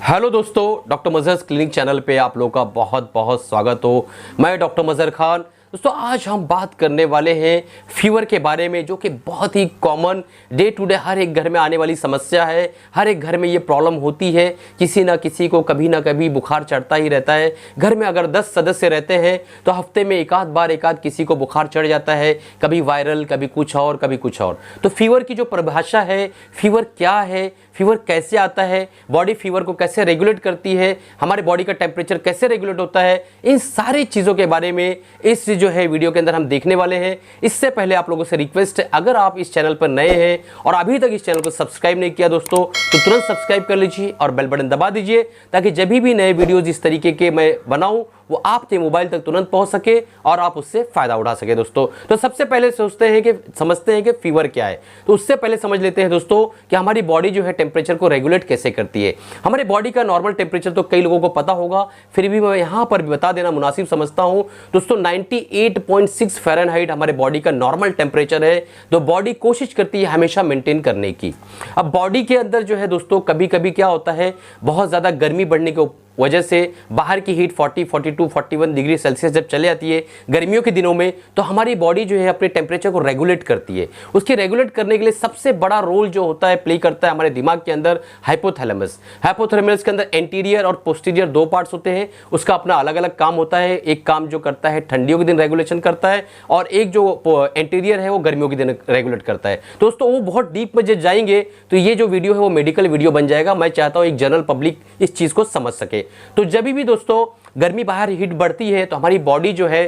Hello दोस्तों, doctor मजहर clinic channel पे आप लोगों का बहुत बहुत स्वागत हो। मैं डॉक्टर मजहर खान। दोस्तों आज हम बात करने वाले हैं फीवर के बारे में, जो कि बहुत ही कॉमन डे टू डे हर एक घर में आने वाली समस्या है। हर एक घर में ये प्रॉब्लम होती है, किसी ना किसी को कभी ना कभी बुखार चढ़ता ही रहता है। घर में अगर 10 सदस्य रहते हैं तो हफ्ते में एक आध किसी को बुखार चढ़ जाता है, कभी वायरल, कभी कुछ और, कभी कुछ और। तो फीवर की जो परिभाषा है, फीवर क्या है, फीवर कैसे आता है, बॉडी फीवर को कैसे रेगुलेट करती है, हमारे बॉडी का टेम्परेचर कैसे रेगुलेट होता है, इन सारी चीज़ों के बारे में इस जो है वीडियो के अंदर हम देखने वाले हैं। इससे पहले आप लोगों से रिक्वेस्ट है, अगर आप इस चैनल पर नए हैं और अभी तक इस चैनल को सब्सक्राइब नहीं किया दोस्तों, तो तुरंत सब्सक्राइब कर लीजिए और बेल बटन दबा दीजिए, ताकि जब भी नए वीडियोज इस तरीके के मैं बनाऊं वो आपके मोबाइल तक तुरंत पहुंच सके और आप उससे फायदा उठा सके दोस्तों। तो सबसे पहले समझते हैं कि फीवर क्या है। तो उससे पहले समझ लेते हैं दोस्तों कि हमारी बॉडी जो है टेम्परेचर को रेगुलेट कैसे करती है। हमारे बॉडी का नॉर्मल टेम्परेचर तो कई लोगों को पता होगा, फिर भी मैं यहाँ पर भी बता देना मुनासिब समझता हूँ दोस्तों। 98.6 फ़ारेनहाइट हमारे बॉडी का नॉर्मल टेम्परेचर है, तो बॉडी कोशिश करती है हमेशा मेंटेन करने की। अब बॉडी के अंदर जो है दोस्तों कभी कभी क्या होता है, बहुत ज़्यादा गर्मी बढ़ने के वजह से बाहर की हीट 40, 42, 41 डिग्री सेल्सियस जब चले जाती है गर्मियों के दिनों में, तो हमारी बॉडी जो है अपने टेम्परेचर को रेगुलेट करती है। उसकी रेगुलेट करने के लिए सबसे बड़ा रोल जो होता है प्ले करता है हमारे दिमाग के अंदर हाइपोथैलेमस। हाइपोथैलेमस के अंदर एंटीरियर और पोस्टीरियर दो पार्ट्स होते हैं, उसका अपना अलग अलग काम होता है। एक काम जो करता है ठंडियों के दिन रेगुलेशन करता है, और एक जो एंटीरियर है वो गर्मियों के दिन रेगुलेट करता है। दोस्तों वो बहुत डीप में जब जाएंगे तो ये जो वीडियो है वो मेडिकल वीडियो बन जाएगा। मैं चाहता हूँ एक जनरल पब्लिक इस चीज़ को समझ सके। तो जब भी दोस्तों गर्मी बाहर हीट बढ़ती है तो हमारी बॉडी जो है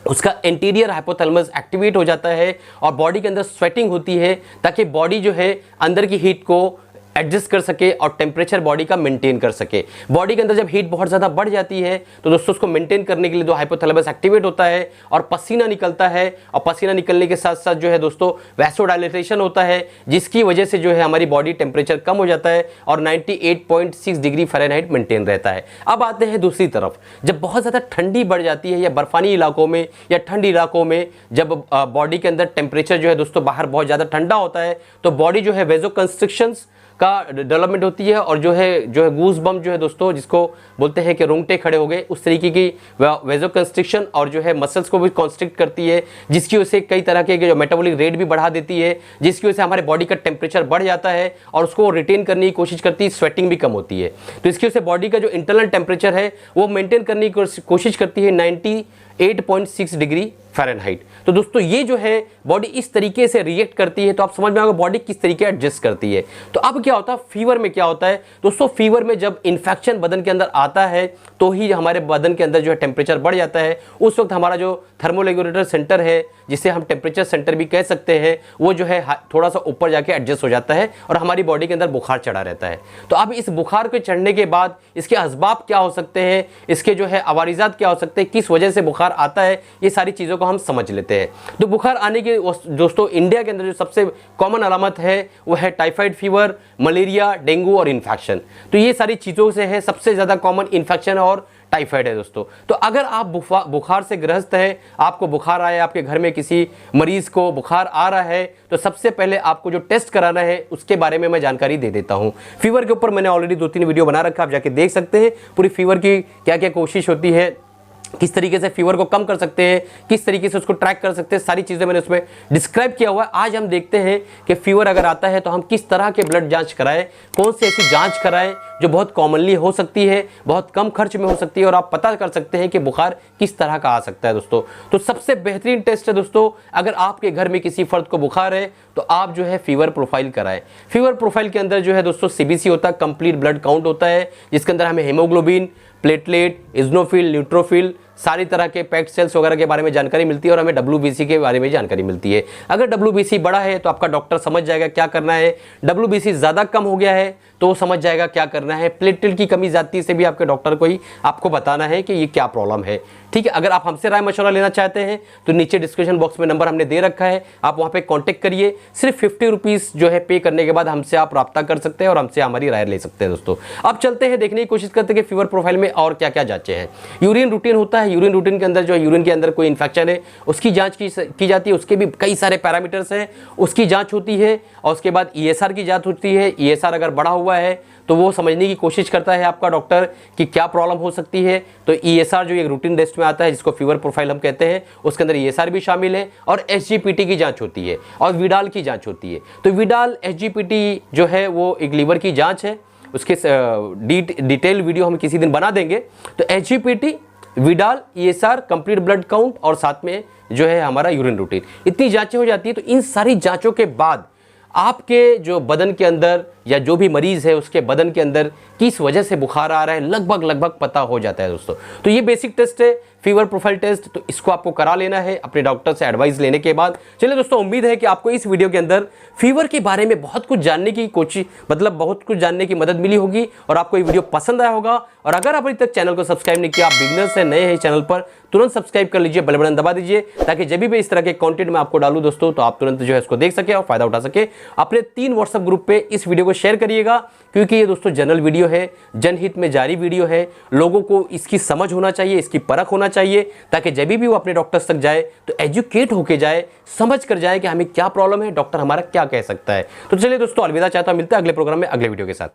उसका एंटीरियर हाइपोथैलेमस एक्टिवेट हो जाता है और बॉडी के अंदर स्वेटिंग होती है, ताकि बॉडी जो है अंदर की हीट को एडजस्ट कर सके और टेम्परेचर बॉडी का मेंटेन कर सके। बॉडी के अंदर जब हीट बहुत ज़्यादा बढ़ जाती है तो दोस्तों उसको मेंटेन करने के लिए जो हाइपोथैलेमस एक्टिवेट होता है और पसीना निकलता है, और पसीना निकलने के साथ साथ जो है दोस्तों वैसोडाइलेटेशन होता है, जिसकी वजह से जो है हमारी बॉडी टेम्परेचर कम हो जाता है और 98.6 डिग्री फ़ारेनहाइट मेंटेन रहता है। अब आते हैं दूसरी तरफ, जब बहुत ज़्यादा ठंडी बढ़ जाती है या बर्फानी इलाकों में या ठंड इलाकों में, जब बॉडी के अंदर टेम्परेचर जो है दोस्तों बाहर बहुत ज़्यादा ठंडा होता है, तो बॉडी जो है वेजोकंस्ट्रिक्शंस का डेवलपमेंट होती है, और जो है गूज बम जो है दोस्तों, जिसको बोलते हैं कि रोंगटे खड़े हो गए, उस तरीके की वेजोकंस्ट्रिक्शन और जो है मसल्स को भी कॉन्स्ट्रिक्ट करती है, जिसकी वजह से कई तरह के जो मेटाबॉलिक रेट भी बढ़ा देती है, जिसकी वजह से हमारे बॉडी का टेम्परेचर बढ़ जाता है और उसको रिटेन करने की कोशिश करती है, स्वेटिंग भी कम होती है। तो इसकी वजह से बॉडी का जो इंटरनल टेम्परेचर है वो मेंटेन करने की कोशिश करती है 98.6 डिग्री फ़ारेनहाइट। तो दोस्तों ये जो है बॉडी इस तरीके से रिएक्ट करती है, तो आप समझ में आओगे बॉडी किस तरीके एडजस्ट करती है। तो अब क्या होता है फीवर में, क्या होता है दोस्तों, फीवर में जब इन्फेक्शन बदन के अंदर आता है तो ही हमारे बदन के अंदर जो है टेम्परेचर बढ़ जाता है। उस वक्त हमारा जो थर्मोरेगुलेटर सेंटर है, जिसे हम टेम्परेचर सेंटर भी कह सकते हैं, वो जो है थोड़ा सा ऊपर जाके एडजस्ट हो जाता है और हमारी बॉडी के अंदर बुखार चढ़ा रहता है। तो अब इस बुखार के चढ़ने के बाद इसके असबाब क्या हो सकते हैं, इसके जो है अवारिजात क्या हो सकते हैं, किस वजह से बुखार आता है, ये सारी चीज़ों को हम समझ लेते हैं। तो बुखार आने के दोस्तों इंडिया के अंदर जो सबसे कॉमन अलामत है वो है टाइफाइड फीवर, मलेरिया, डेंगू और इन्फेक्शन। तो ये सारी चीज़ों से है सबसे ज़्यादा कॉमन इन्फेक्शन और टाइफाइड है दोस्तों। तो अगर आप बुखार से ग्रस्त है, आपको बुखार आया है, आपके घर में किसी मरीज को बुखार आ रहा है, तो सबसे पहले आपको जो टेस्ट कराना है उसके बारे में मैं जानकारी दे देता हूं। फीवर के ऊपर मैंने ऑलरेडी 2-3 वीडियो बना रखा है, आप जाके देख सकते हैं पूरी फीवर की क्या क्या कोशिश होती है, किस तरीके से फीवर को कम कर सकते हैं, किस तरीके से उसको ट्रैक कर सकते हैं, सारी चीज़ें मैंने उसमें डिस्क्राइब किया हुआ है। आज हम देखते हैं कि फीवर अगर आता है तो हम किस तरह के ब्लड जांच कराएं, कौन सी ऐसी जांच कराएं जो बहुत कॉमनली हो सकती है, बहुत कम खर्च में हो सकती है, और आप पता कर सकते हैं कि बुखार किस तरह का आ सकता है दोस्तों। तो सबसे बेहतरीन टेस्ट है दोस्तों, अगर आपके घर में किसी फर्द को बुखार है तो आप जो है फीवर प्रोफाइल कराएं। फीवर प्रोफाइल के अंदर जो है दोस्तों सीबीसी होता है, कंप्लीट ब्लड काउंट होता है, जिसके अंदर हमें हेमोग्लोबिन, प्लेटलेट, इज़नोफिल, न्यूट्रोफिल, सारी तरह के पैक्ड सेल्स वगैरह के बारे में जानकारी मिलती है, और हमें WBC के बारे में जानकारी मिलती है। अगर WBC बड़ा है तो आपका डॉक्टर समझ जाएगा क्या करना है, WBC ज़्यादा कम हो गया है तो वो समझ जाएगा क्या करना है। प्लेटलेट की कमी जाती से भी आपके डॉक्टर को ही आपको बताना है कि ये क्या प्रॉब्लम है। ठीक है, अगर आप हमसे राय मशवरा लेना चाहते हैं तो नीचे डिस्क्रिप्शन बॉक्स में नंबर हमने दे रखा है, आप वहाँ पे कांटेक्ट करिए। सिर्फ 50 रुपीज़ जो है पे करने के बाद हमसे आप रब्ता कर सकते हैं और हमसे हमारी राय ले सकते हैं दोस्तों। अब चलते हैं, देखने की कोशिश करते हैं कि फीवर प्रोफाइल में और क्या क्या जांचें हैं। यूरिन रूटीन होता है यूरिन रूटीन के अंदर जो यूरिन के अंदर कोई इन्फेक्शन है उसकी जांच की जाती है, उसके भी कई सारे पैरामीटर्स हैं, उसकी जांच होती है। और उसके बाद ESR की जांच होती है। ESR अगर बढ़ा हुआ है तो वो समझने की कोशिश करता है आपका डॉक्टर कि क्या प्रॉब्लम हो सकती है। तो ESR जो एक रूटीन टेस्ट में आता है जिसको फीवर प्रोफाइल हम कहते हैं, उसके अंदर ESR भी शामिल है। और SGPT की जांच होती है और विडाल की जांच होती है। तो विडाल SGPT जो है वो एक लीवर की जांच है, उसके डिटेल वीडियो हम किसी दिन बना देंगे। तो SGPT, Widal, ESR, complete blood count और साथ में जो है हमारा यूरिन रूटीन, इतनी जांचें हो जाती है। तो इन सारी जांचों के बाद आपके जो बदन के अंदर या जो भी मरीज़ है उसके बदन के अंदर किस वजह से बुखार आ रहा है लगभग पता हो जाता है दोस्तों। तो ये बेसिक टेस्ट है फीवर प्रोफाइल टेस्ट, तो इसको आपको करा लेना है अपने डॉक्टर से एडवाइस लेने के बाद। चलिए दोस्तों, उम्मीद है कि आपको इस वीडियो के अंदर फीवर के बारे में बहुत कुछ जानने की कोशिश बहुत कुछ जानने की मदद मिली होगी और आपको ये वीडियो पसंद आया होगा। और अगर आप अभी तक चैनल को सब्सक्राइब नहीं किया, आप बिगिनर्स से नए हैं चैनल पर, तुरंत सब्सक्राइब कर लीजिए, बेल बटन दबा दीजिए ताकि जब भी इस तरह के कंटेंट मैं आपको डालूं दोस्तों तो आप तुरंत जो है इसको देख सके और फायदा उठा सके। अपने 3 व्हाट्सएप ग्रुप पे इस वीडियो को शेयर करिएगा, क्योंकि ये दोस्तों जनरल वीडियो है, जनहित में जारी वीडियो है। लोगों को इसकी समझ होना चाहिए, इसकी परख होना चाहिए, ताकि जब भी वो अपने डॉक्टर्स तक जाए तो एजुकेट होके जाए, समझ कर जाए कि हमें क्या प्रॉब्लम है, डॉक्टर हमारा क्या कह सकता है। तो चलिए दोस्तों, अलविदा चाहता हूं, मिलते हैं अगले प्रोग्राम में अगले वीडियो के साथ।